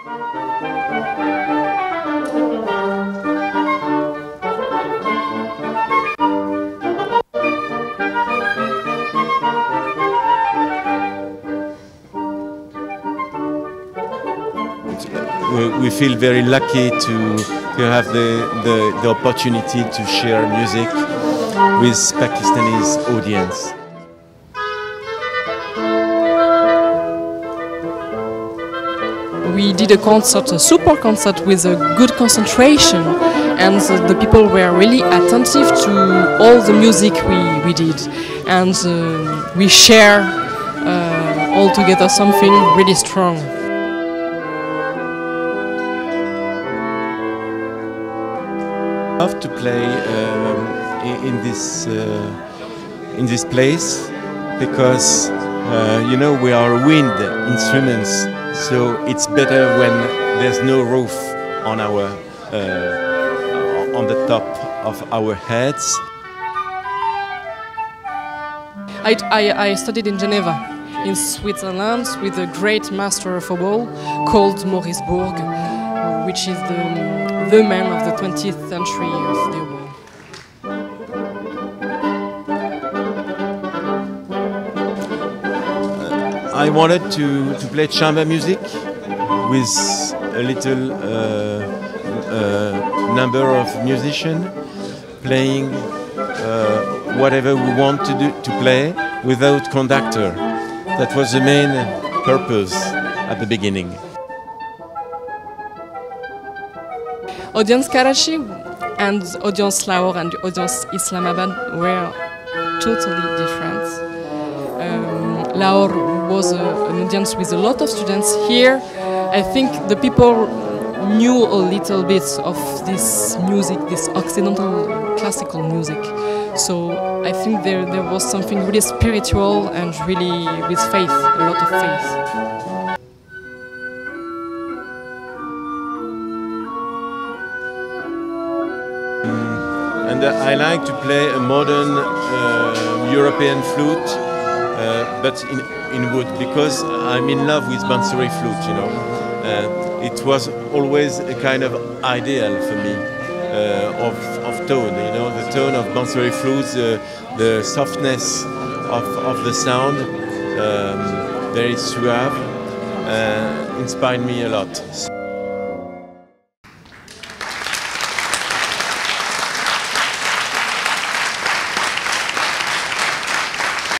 We feel very lucky to have the opportunity to share music with Pakistanis audience. We did a concert, a super concert with a good concentration, and the people were really attentive to all the music we did, and we share all together something really strong. I love to play in this place because you know, we are wind instruments, so it's better when there's no roof on our on the top of our heads. I studied in Geneva, in Switzerland, with a great master of oboe called Maurice Bourg, which is the man of the 20th century of the oboe. I wanted to play chamber music with a little number of musicians playing whatever we want to play without conductor. That was the main purpose at the beginning. Audience Karachi and Audience Lahore and Audience Islamabad were totally different. Lahore was an audience with a lot of students. Here, I think the people knew a little bit of this music, this Occidental classical music. So I think there was something really spiritual and really with faith, a lot of faith. And I like to play a modern European flute, but in wood, because I'm in love with Bansuri flute, you know. It was always a kind of ideal for me of tone, you know, the tone of Bansuri flutes, the softness of the sound, very suave, inspired me a lot.